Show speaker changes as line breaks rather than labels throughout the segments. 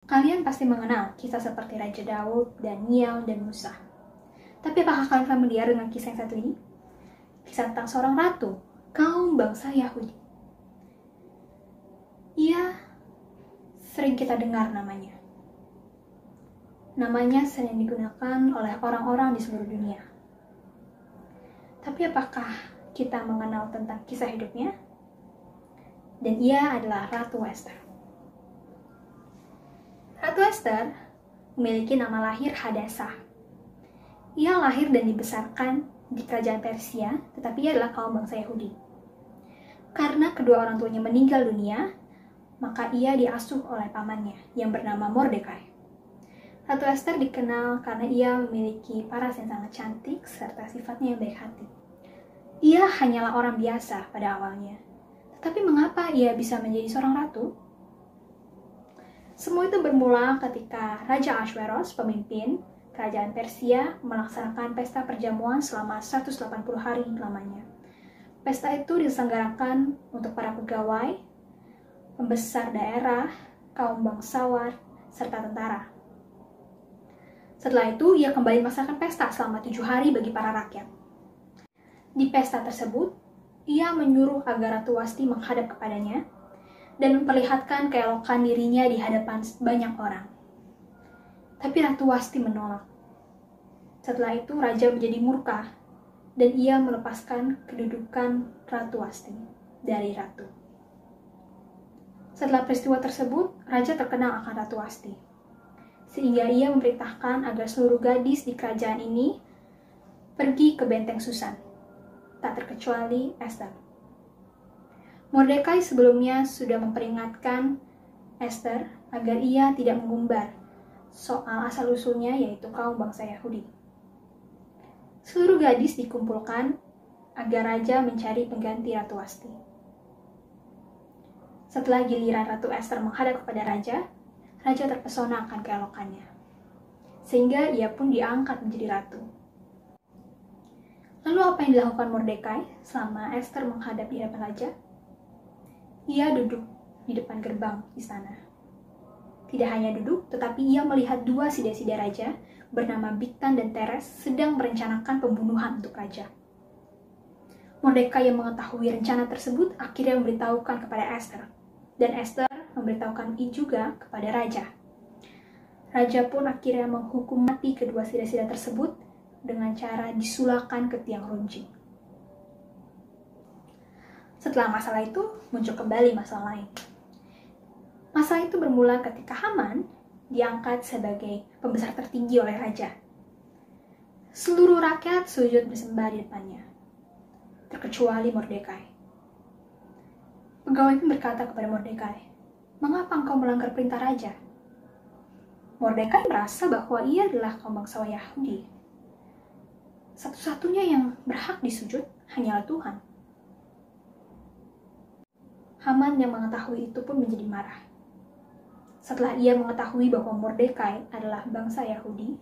Kalian pasti mengenal kisah seperti Raja Daud, Daniel, dan Musa. Tapi apakah kalian familiar dengan kisah yang satu ini? Kisah tentang seorang ratu, kaum bangsa Yahudi. Ia sering kita dengar namanya. Namanya sering digunakan oleh orang-orang di seluruh dunia. Tapi apakah kita mengenal tentang kisah hidupnya? Dan ia adalah Ratu Esther. Ratu Esther memiliki nama lahir Hadasa. Ia lahir dan dibesarkan di kerajaan Persia, tetapi ia adalah kaum bangsa Yahudi. Karena kedua orang tuanya meninggal dunia, maka ia diasuh oleh pamannya yang bernama Mordekai. Ratu Esther dikenal karena ia memiliki paras yang sangat cantik serta sifatnya yang baik hati. Ia hanyalah orang biasa pada awalnya. Tetapi mengapa ia bisa menjadi seorang ratu? Semua itu bermula ketika Raja Ahasveros, pemimpin kerajaan Persia, melaksanakan pesta perjamuan selama 180 hari lamanya. Pesta itu diselenggarakan untuk para pegawai, pembesar daerah, kaum bangsawan, serta tentara. Setelah itu, ia kembali melaksanakan pesta selama 7 hari bagi para rakyat. Di pesta tersebut, ia menyuruh agar Ratu Wasti menghadap kepadanya dan memperlihatkan keelokan dirinya di hadapan banyak orang. Tapi Ratu Wasti menolak. Setelah itu, raja menjadi murka dan ia melepaskan kedudukan Ratu Wasti dari ratu. Setelah peristiwa tersebut, raja terkenal akan Ratu Wasti, sehingga ia memerintahkan agar seluruh gadis di kerajaan ini pergi ke benteng Susan, tak terkecuali Esther. Mordekai sebelumnya sudah memperingatkan Esther agar ia tidak mengumbar soal asal-usulnya, yaitu kaum bangsa Yahudi. Seluruh gadis dikumpulkan agar raja mencari pengganti Ratu Wasti. Setelah giliran Ratu Esther menghadap kepada raja, raja terpesona akan keelokannya, sehingga ia pun diangkat menjadi ratu. Lalu apa yang dilakukan Mordekai selama Esther menghadap di hadapan raja? Ia duduk di depan gerbang istana. Tidak hanya duduk, tetapi ia melihat dua sida-sida raja bernama Bigtan dan Teres sedang merencanakan pembunuhan untuk raja. Mordekai yang mengetahui rencana tersebut akhirnya memberitahukan kepada Esther, dan Esther memberitahukan juga kepada raja. Raja pun akhirnya menghukum mati kedua sida-sida tersebut dengan cara disulahkan ke tiang runcing. Setelah masalah itu, muncul kembali masalah lain. Masalah itu bermula ketika Haman diangkat sebagai pembesar tertinggi oleh raja. Seluruh rakyat sujud bersembah di depannya, terkecuali Mordekai. Pegawai pun berkata kepada Mordekai, "Mengapa engkau melanggar perintah raja?" Mordekai merasa bahwa ia adalah kaum bangsa Yahudi. Satu-satunya yang berhak disujud hanyalah Tuhan. Haman yang mengetahui itu pun menjadi marah. Setelah ia mengetahui bahwa Mordekai adalah bangsa Yahudi,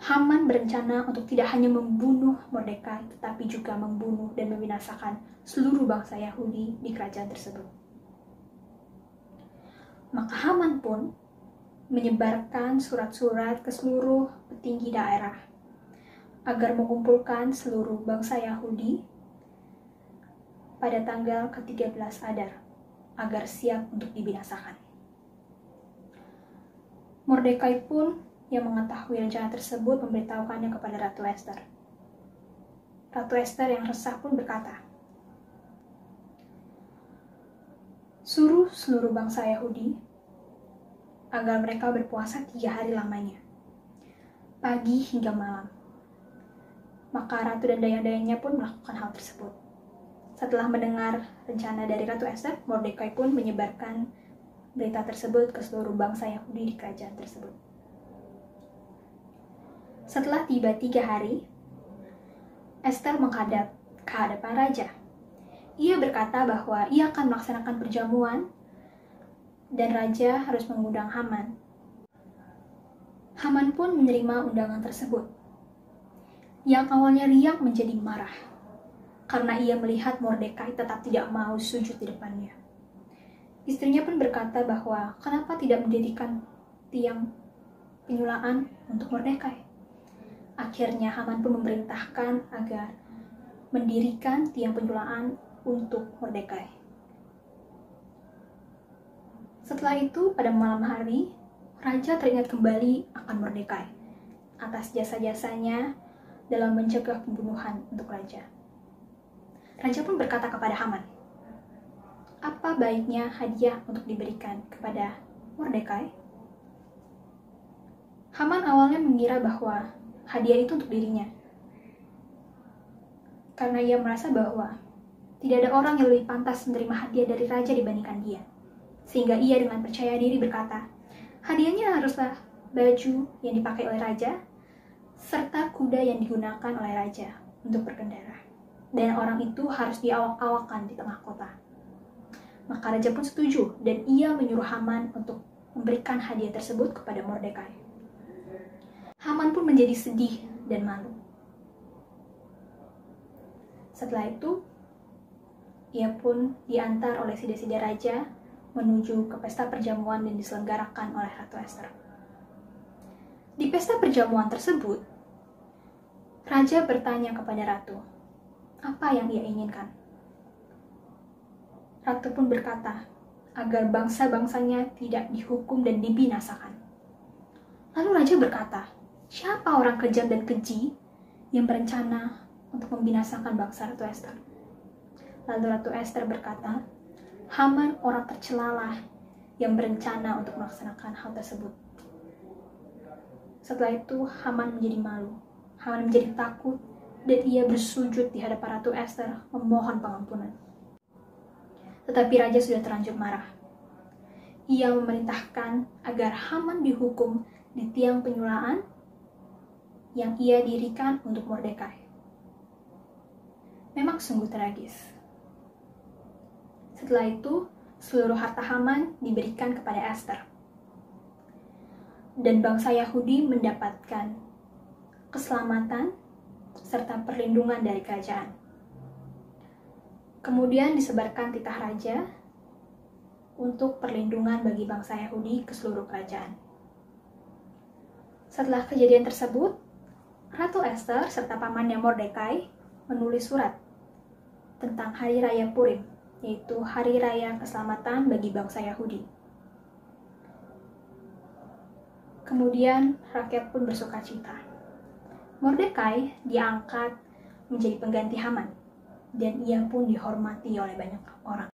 Haman berencana untuk tidak hanya membunuh Mordekai, tetapi juga membunuh dan membinasakan seluruh bangsa Yahudi di kerajaan tersebut. Maka Haman pun menyebarkan surat-surat ke seluruh petinggi daerah agar mengumpulkan seluruh bangsa Yahudi pada tanggal ke-13 Adar, agar siap untuk dibinasakan. Mordekai pun yang mengetahui rencana tersebut memberitahukannya kepada Ratu Esther. Ratu Esther yang resah pun berkata, "Suruh seluruh bangsa Yahudi agar mereka berpuasa 3 hari lamanya, pagi hingga malam." Maka ratu dan dayang-dayangnya pun melakukan hal tersebut. Setelah mendengar rencana dari Ratu Esther, Mordekai pun menyebarkan berita tersebut ke seluruh bangsa Yahudi di kerajaan tersebut. Setelah tiba 3 hari, Esther menghadap ke hadapan raja. Ia berkata bahwa ia akan melaksanakan perjamuan dan raja harus mengundang Haman. Haman pun menerima undangan tersebut. Yang awalnya riang menjadi marah karena ia melihat Mordekai tetap tidak mau sujud di depannya. Istrinya pun berkata bahwa kenapa tidak mendirikan tiang penyulaan untuk Mordekai. Akhirnya Haman pun memerintahkan agar mendirikan tiang penyulaan untuk Mordekai. Setelah itu, pada malam hari, raja teringat kembali akan Mordekai atas jasa-jasanya dalam mencegah pembunuhan untuk raja. Raja pun berkata kepada Haman, apa baiknya hadiah untuk diberikan kepada Mordekai? Haman awalnya mengira bahwa hadiah itu untuk dirinya, karena ia merasa bahwa tidak ada orang yang lebih pantas menerima hadiah dari raja dibandingkan dia. Sehingga ia dengan percaya diri berkata, hadiahnya haruslah baju yang dipakai oleh raja, serta kuda yang digunakan oleh raja untuk berkendara. Dan orang itu harus diawak-awakan di tengah kota. Maka raja pun setuju, dan ia menyuruh Haman untuk memberikan hadiah tersebut kepada Mordekai. Haman pun menjadi sedih dan malu. Setelah itu, ia pun diantar oleh sida-sida raja menuju ke pesta perjamuan yang diselenggarakan oleh Ratu Ester. Di pesta perjamuan tersebut, raja bertanya kepada ratu, apa yang ia inginkan? Ratu pun berkata, agar bangsa-bangsanya tidak dihukum dan dibinasakan. Lalu raja berkata, siapa orang kejam dan keji yang berencana untuk membinasakan bangsa Ratu Ester? Lalu Ratu Ester berkata, Haman orang tercelalah yang berencana untuk melaksanakan hal tersebut. Setelah itu Haman menjadi malu, Haman menjadi takut, dan ia bersujud di hadapan Ratu Ester memohon pengampunan. Tetapi raja sudah terlanjur marah. Ia memerintahkan agar Haman dihukum di tiang penyulaan yang ia dirikan untuk Mordekai. Memang sungguh tragis. Setelah itu, seluruh harta Haman diberikan kepada Ester. Dan bangsa Yahudi mendapatkan keselamatan serta perlindungan dari kerajaan. Kemudian disebarkan titah raja untuk perlindungan bagi bangsa Yahudi ke seluruh kerajaan. Setelah kejadian tersebut, Ratu Ester serta pamannya Mordekai menulis surat tentang Hari Raya Purim, yaitu Hari Raya Keselamatan bagi bangsa Yahudi. Kemudian rakyat pun bersukacita. Mordekai diangkat menjadi pengganti Haman, dan ia pun dihormati oleh banyak orang.